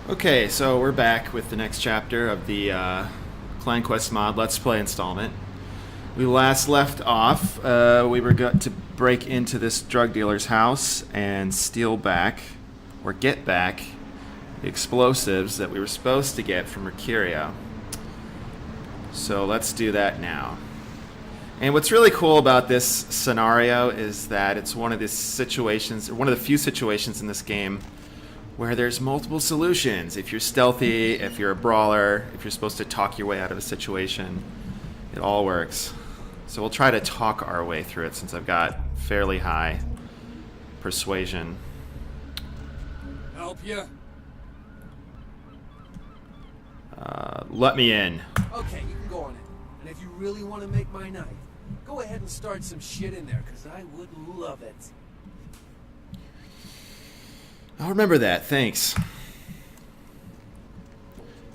Okay, so we're back with the next chapter of the Clan Quest mod Let's Play installment. We last left off, we were going to break into this drug dealer's house and steal back, or get back, the explosives that we were supposed to get from Mercurio. So let's do that now. And what's really cool about this scenario is that it's one of the situations, or one of the few situations in this game where there's multiple solutions. If you're stealthy, if you're a brawler, if you're supposed to talk your way out of a situation, it all works. So we'll try to talk our way through it since I've got fairly high persuasion. Help you? Let me in. Okay, you can go on in. And if you really want to make my night, go ahead and start some shit in there, because I would love it. I'll remember that, thanks.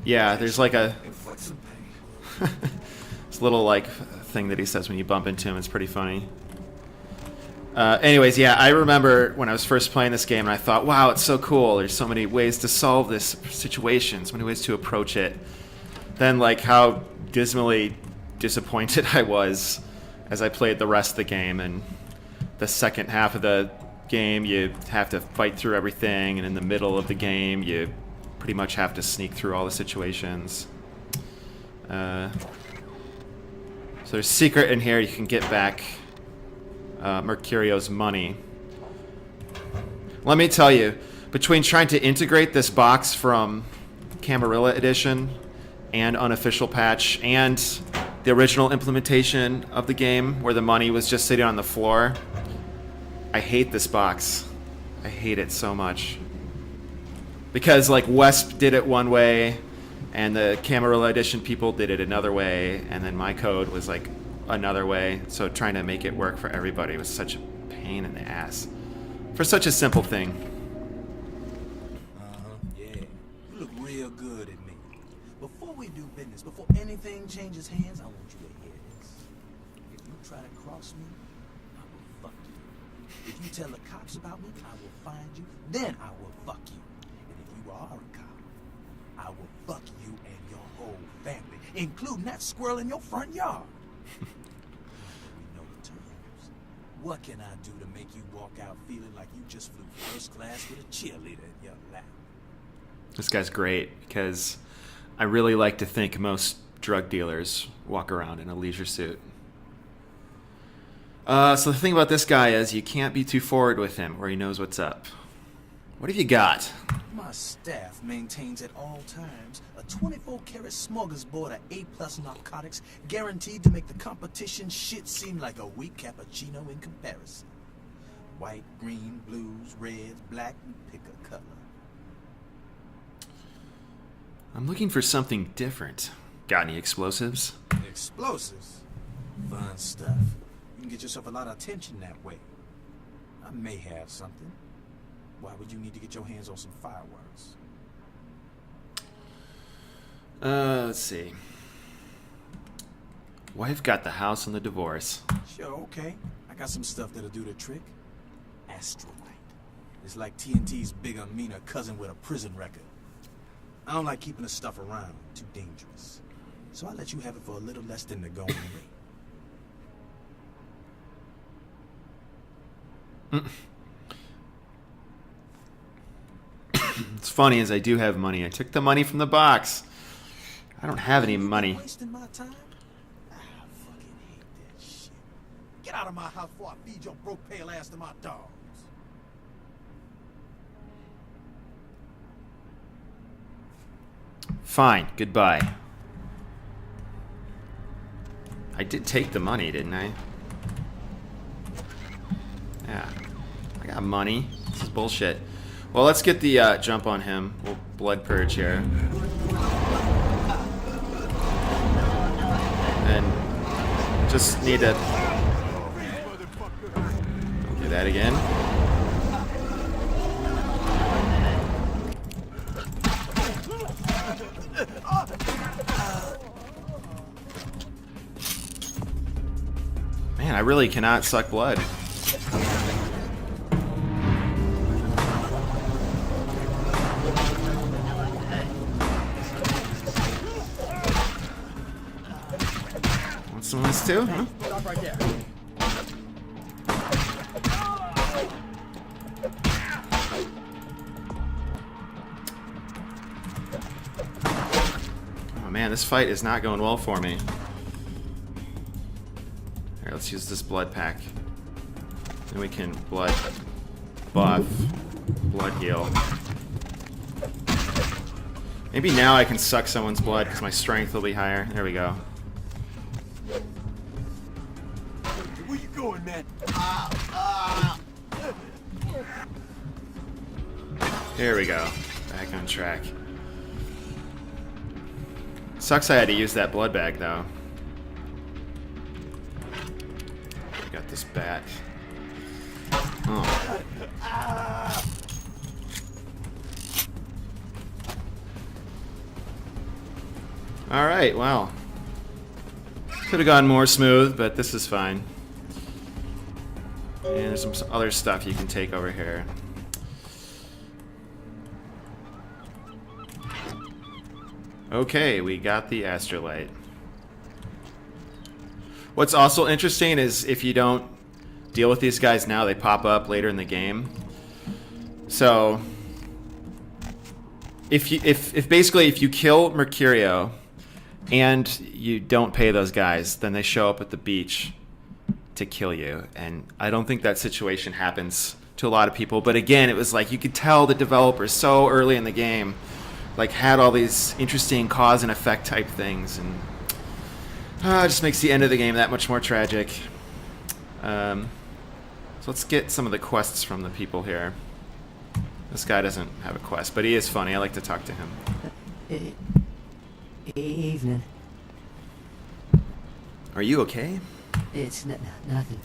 Yeah, there's like a this little like thing that he says when you bump into him. It's pretty funny. Anyways, yeah, I remember when I was first playing this game and I thought, wow, it's so cool. There's so many ways to solve this situation, so many ways to approach it. Then like how dismally disappointed I was as I played the rest of the game, and the second half of the game you have to fight through everything, and in the middle of the game you pretty much have to sneak through all the situations. So there's a secret in here. You can get back Mercurio's money. Let me tell you, between trying to integrate this box from Camarilla Edition and unofficial patch and the original implementation of the game where the money was just sitting on the floor, I hate this box. I hate it so much. Because like Wesp did it one way, and the Camarilla Edition people did it another way, and then my code was like another way. So trying to make it work for everybody was such a pain in the ass. For such a simple thing. Yeah. You look real good at me. Before we do business, before anything changes hands, I want you to hear this. If you try to cross me, I will fuck you. If you tell the cops about me, I will find you, then I will fuck you. And if you are a cop, I will fuck you and your whole family, including that squirrel in your front yard. We know the terms. What can I do to make you walk out feeling like you just flew first class with a cheerleader in your lap? This guy's great because I really like to think most drug dealers walk around in a leisure suit. So the thing about this guy is you can't be too forward with him or he knows what's up. What have you got? My staff maintains at all times a 24-karat smorgasbord of A+ narcotics guaranteed to make the competition shit seem like a weak cappuccino in comparison. White, green, blues, reds, black, and pick a color. I'm looking for something different. Got any explosives? Explosives? Fun stuff. You can get yourself a lot of attention that way. I may have something. Why would you need to get your hands on some fireworks? Let's see. Wife got the house and the divorce. Sure, okay. I got some stuff that'll do the trick. Astrolite. It's like TNT's bigger, meaner cousin with a prison record. I don't like keeping the stuff around. Too dangerous. So I'll let you have it for a little less than the going rate. It's funny as I do have money. I took the money from the box. I don't have any money. Wasting my time? I fucking hate that shit. Get out of my house before I feed your broke pale ass to my dogs. Fine, goodbye. I did take the money, didn't I? Yeah. I got money. This is bullshit. Well, let's get the jump on him. We'll blood purge here. And just need to do that again. Man, I really cannot suck blood. This too? Huh? Stop right there. Oh man, this fight is not going well for me. Alright, let's use this blood pack. Then we can blood buff, blood heal. Maybe now I can suck someone's blood because my strength will be higher. There we go. Where you going, man? Here we go. Back on track. Sucks I had to use that blood bag though. Got this bat. Oh. Alright, well. Could have gone more smooth, but this is fine. And there's some other stuff you can take over here. Okay, we got the astrolite. What's also interesting is if you don't deal with these guys now, they pop up later in the game. So if basically if you kill Mercurio and you don't pay those guys, then they show up at the beach to kill you. And I don't think that situation happens to a lot of people. But again, it was like you could tell the developers so early in the game like had all these interesting cause and effect type things, and it just makes the end of the game that much more tragic. So let's get some of the quests from the people here. This guy doesn't have a quest, but he is funny. I like to talk to him. Evening. Are you okay? It's nothing.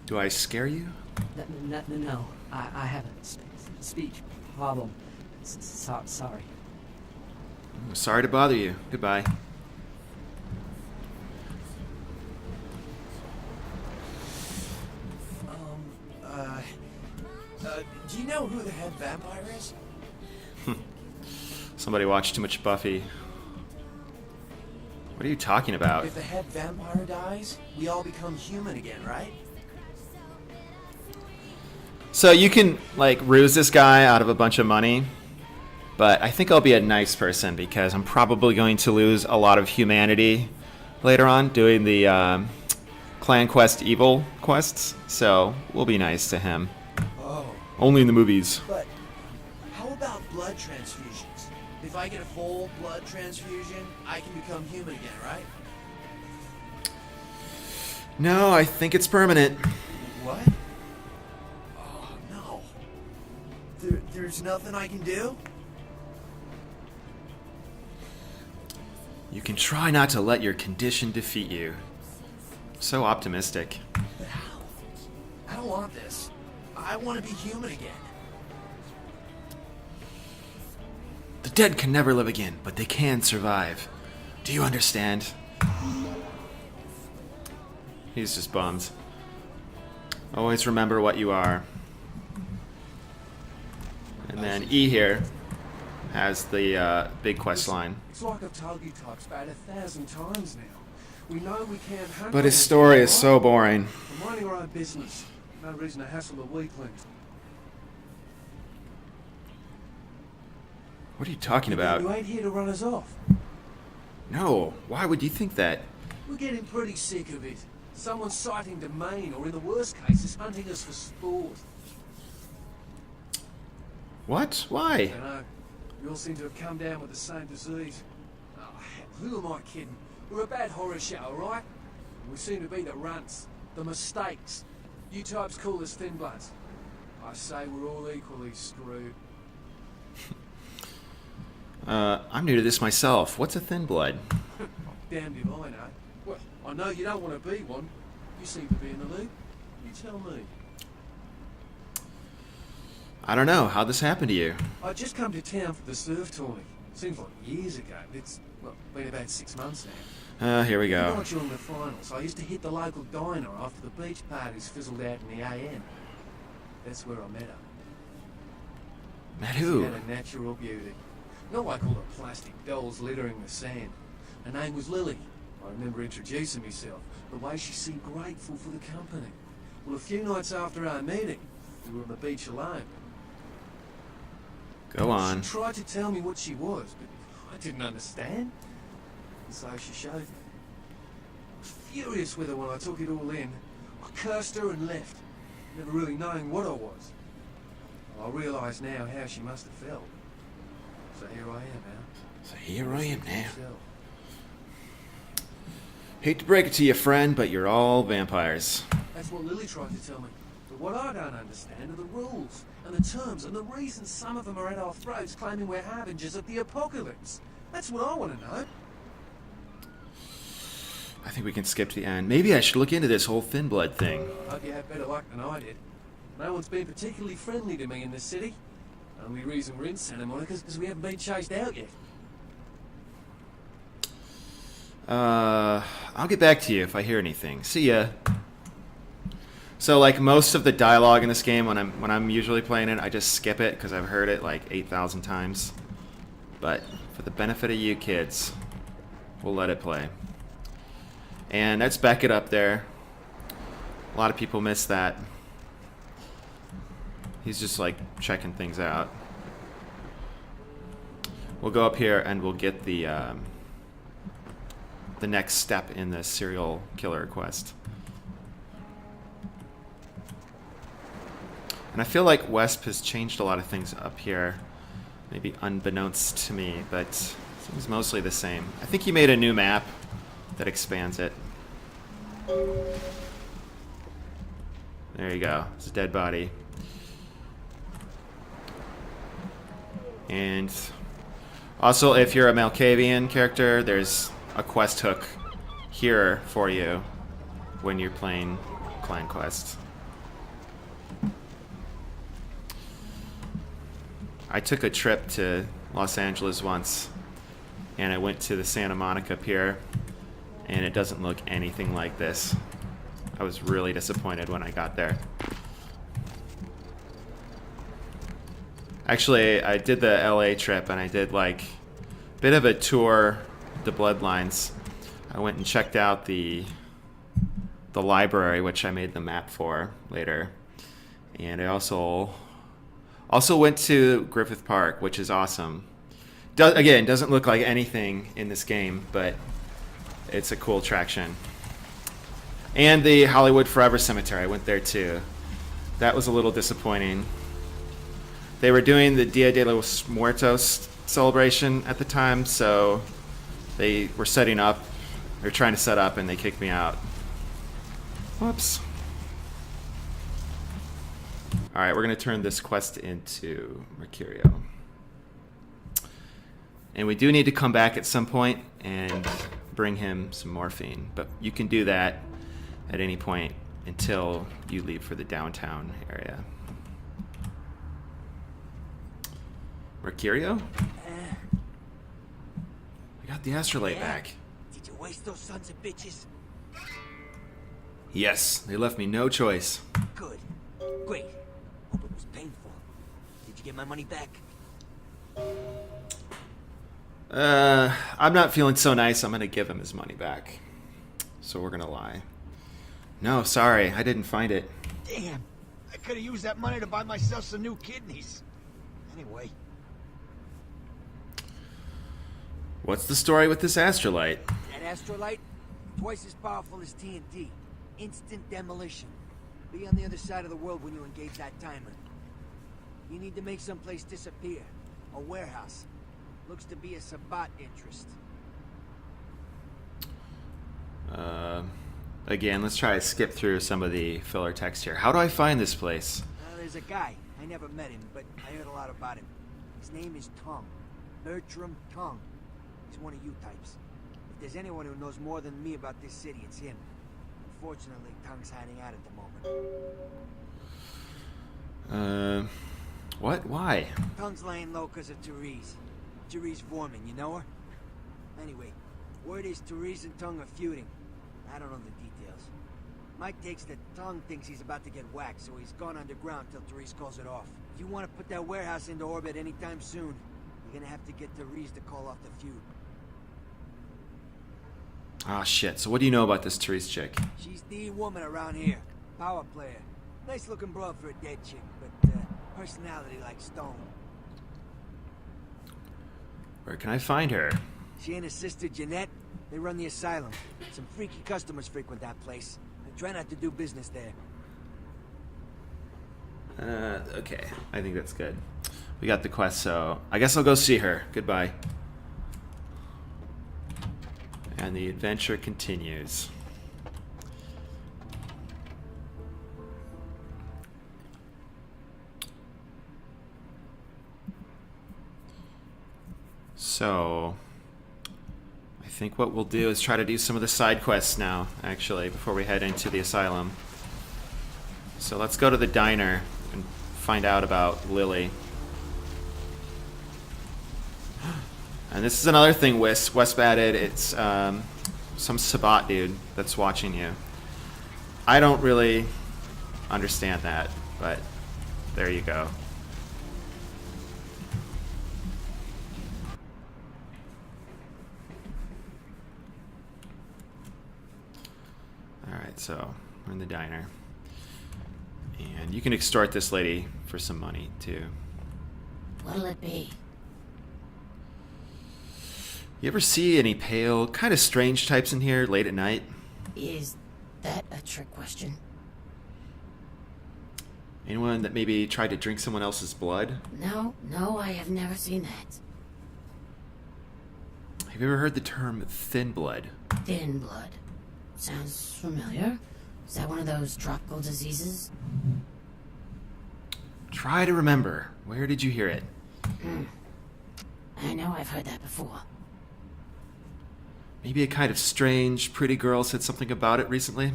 Do I scare you? No. I have a speech problem. Sorry. I'm sorry to bother you. Goodbye. Do you know who the head vampire is? Somebody watched too much Buffy. What are you talking about? If the head vampire dies, we all become human again, right? So you can like ruse this guy out of a bunch of money, but I think I'll be a nice person because I'm probably going to lose a lot of humanity later on doing the Clan Quest Evil quests. So we'll be nice to him. Oh. Only in the movies. But how about blood transfusions? If I get a full blood transfusion, I can become human again, right? No, I think it's permanent. What? Oh, no. There's nothing I can do? You can try not to let your condition defeat you. So optimistic. But how? I don't want this. I want to be human again. The dead can never live again, but they can survive. Do you understand? He's just bummed. Always remember what you are. And then E here has the big quest line. It's like I've told you types about 1,000 times now. We know we can't handle But his it, story is right? so boring. We're minding our own business. No reason to hassle the weaklings. What are you talking about? You ain't here to run us off. No, why would you think that? We're getting pretty sick of it. Someone's sighting domain, or in the worst cases, hunting us for sport. What? I Why? don't know. We all seem to have come down with the same disease. Oh, hell, who am I kidding? We're a bad horror show, alright? We seem to be the runts, the mistakes. You types call us thin bloods. I say we're all equally screwed. I'm new to this myself. What's a thin blood? Damned if I know. Well, I know you don't want to be one. You seem to be in the loop. You tell me. I don't know. How'd this happen to you? I just come to town for the surf tourney. Seems like years ago. It's, well, been about 6 months now. Here we go. Right during the finals, I used to hit the local diner after the beach parties fizzled out in the AM. That's where I met her. Met She who? had a natural beauty. Not like all the plastic dolls littering the sand. Her name was Lily. I remember introducing myself, the way she seemed grateful for the company. Well, a few nights after our meeting, we were on the beach alone. Go on. She tried to tell me what she was, but I didn't understand. And so she showed me. I was furious with her when I took it all in. I cursed her and left, never really knowing what I was. I realise now how she must have felt. So here I am now. So here I am now. Myself. Hate to break it to you, friend, but you're all vampires. That's what Lily tried to tell me. But what I don't understand are the rules and the terms and the reasons some of them are at our throats claiming we're harbingers of the apocalypse. That's what I want to know. I think we can skip to the end. Maybe I should look into this whole thin blood thing. Hope you had better luck than I did. No one's been particularly friendly to me in this city. Only reason we're in Santa Monica is because we haven't been chased out yet. I'll get back to you if I hear anything. See ya. So like most of the dialogue in this game, when I'm usually playing it, I just skip it because I've heard it like 8,000 times. But for the benefit of you kids, we'll let it play. And that's Beckett up there. A lot of people miss that. He's just like checking things out. We'll go up here and we'll get the next step in the serial killer quest. And I feel like Wesp has changed a lot of things up here, maybe unbeknownst to me, but it seems mostly the same. I think he made a new map that expands it. There you go. It's a dead body. And also, if you're a Malkavian character, there's a quest hook here for you when you're playing Clan Quest. I took a trip to Los Angeles once, and I went to the Santa Monica Pier, and it doesn't look anything like this. I was really disappointed when I got there. Actually, I did the LA trip, and I did like a bit of a tour, the Bloodlines. I went and checked out the library, which I made the map for later. And I also went to Griffith Park, which is awesome. Again, doesn't look like anything in this game, but it's a cool attraction. And the Hollywood Forever Cemetery, I went there too. That was a little disappointing. They were doing the Dia de los Muertos celebration at the time, so they were setting up, they were trying to set up, and they kicked me out. Whoops. Alright, we're going to turn this quest into Mercurio. And we do need to come back at some point and bring him some morphine, but you can do that at any point until you leave for the downtown area. Mercurio? I got the astrolabe back. Did you waste those sons of bitches? Yes, they left me no choice. Good. Great. Hope it was painful. Did you get my money back? I'm not feeling so nice. I'm gonna give him his money back. So we're gonna lie. No, sorry, I didn't find it. Damn. I could have used that money to buy myself some new kidneys. Anyway. What's the story with this astrolite? That astrolite? Twice as powerful as TNT. Instant demolition. Be on the other side of the world when you engage that timer. You need to make someplace disappear. A warehouse. Looks to be a Sabbat interest. Again, let's try to skip through some of the filler text here. How do I find this place? There's a guy. I never met him, but I heard a lot about him. His name is Tongue. Bertram Tongue. He's one of you types. If there's anyone who knows more than me about this city, it's him. Unfortunately, Tongue's hiding out at the moment. What? Why? Tongue's laying low because of Therese. Therese Vorman, you know her? Anyway, word is Therese and Tongue are feuding. I don't know the details. Mike takes that Tongue thinks he's about to get whacked, so he's gone underground till Therese calls it off. If you want to put that warehouse into orbit anytime soon, you're gonna have to get Therese to call off the feud. Ah, shit. So what do you know about this Therese chick? She's the woman around here. Power player. Nice looking broad for a dead chick, but personality like stone. Where can I find her? She and her sister Jeanette, they run the asylum. Some freaky customers frequent that place. I try not to do business there. Okay. I think that's good. We got the quest, so I guess I'll go see her. Goodbye. And the adventure continues. So, I think what we'll do is try to do some of the side quests now, actually, before we head into the asylum. So let's go to the diner and find out about Lily. And this is another thing Wisp added. It's some Sabat dude that's watching you. I don't really understand that, but there you go. Alright, so we're in the diner. And you can extort this lady for some money, too. What'll it be? You ever see any pale, kind of strange types in here late at night? Is that a trick question? Anyone that maybe tried to drink someone else's blood? No, I have never seen that. Have you ever heard the term thin blood? Thin blood. Sounds familiar. Is that one of those tropical diseases? Try to remember. Where did you hear it? I know I've heard that before. Maybe a kind of strange, pretty girl said something about it recently?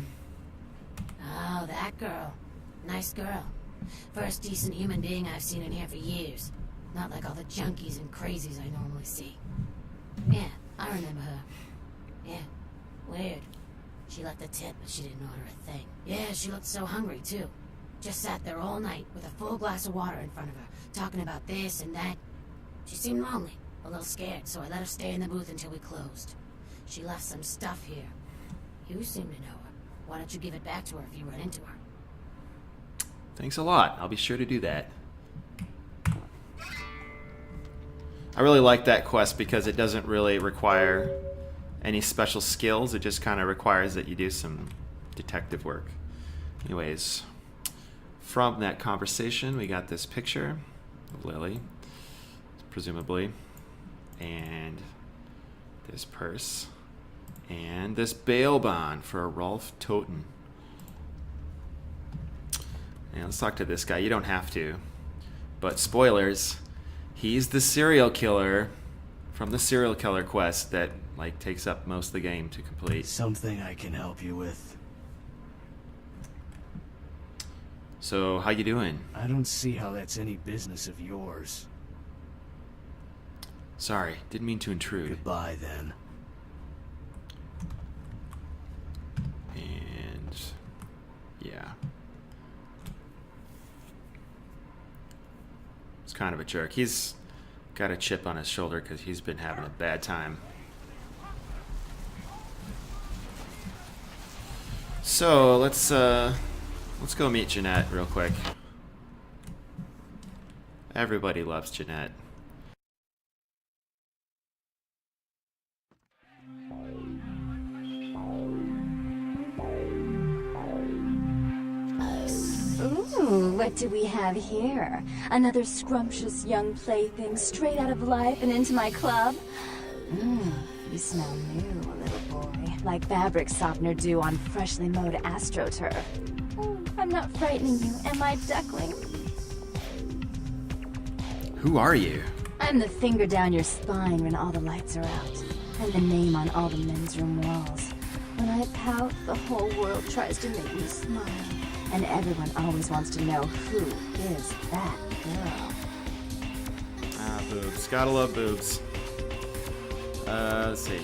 Oh, that girl. Nice girl. First decent human being I've seen in here for years. Not like all the junkies and crazies I normally see. Yeah, I remember her. Yeah, weird. She left a tip, but she didn't order a thing. Yeah, she looked so hungry, too. Just sat there all night with a full glass of water in front of her, talking about this and that. She seemed lonely, a little scared, so I let her stay in the booth until we closed. She left some stuff here. You seem to know her. Why don't you give it back to her if you run into her? Thanks a lot. I'll be sure to do that. I really like that quest because it doesn't really require any special skills. It just kind of requires that you do some detective work. Anyways, from that conversation, we got this picture of Lily, presumably, and this purse, and this bail bond for a Rolf Toten. And let's talk to this guy. You don't have to, but spoilers, he's the serial killer from the serial killer quest that like takes up most of the game to complete. Something I can help you with. So how you doing? I don't see how that's any business of yours. Sorry, didn't mean to intrude. Goodbye, then. And yeah, it's kind of a jerk. He's got a chip on his shoulder because he's been having a bad time. So let's go meet Jeanette real quick. Everybody loves Jeanette. Ooh, what do we have here? Another scrumptious young plaything straight out of life and into my club? You smell new, little boy. Like fabric softener dew on freshly mowed astroturf. Oh, I'm not frightening you, am I, duckling? Who are you? I'm the finger down your spine when all the lights are out. And the name on all the men's room walls. When I pout, the whole world tries to make me smile. And everyone always wants to know who is that girl. Ah, boobs. Gotta love boobs. Let's see.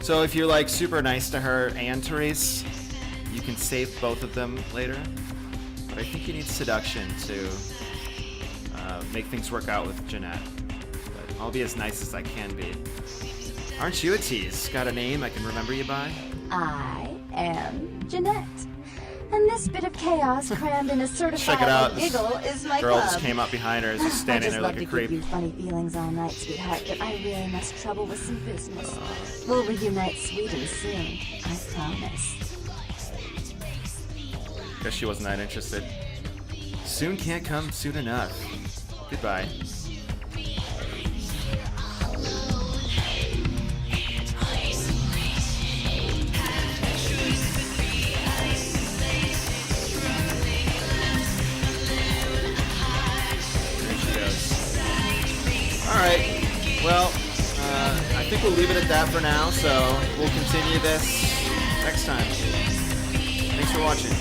So if you're like super nice to her and Therese, you can save both of them later. But I think you need seduction to make things work out with Jeanette. But I'll be as nice as I can be. Aren't you a tease? Got a name I can remember you by? I am Jeanette. And this bit of chaos crammed in a Check it out. certifiable This giggle is my girl club. just came up behind her as she's I standing just there love like a to creep. give you funny feelings all night, sweetheart, but I really must trouble with some business. We'll reunite sweet and soon, I promise. Guess she wasn't that interested. Soon can't come soon enough. Goodbye. There she goes. Alright, well, I think we'll leave it at that for now, so we'll continue this next time. Thanks for watching.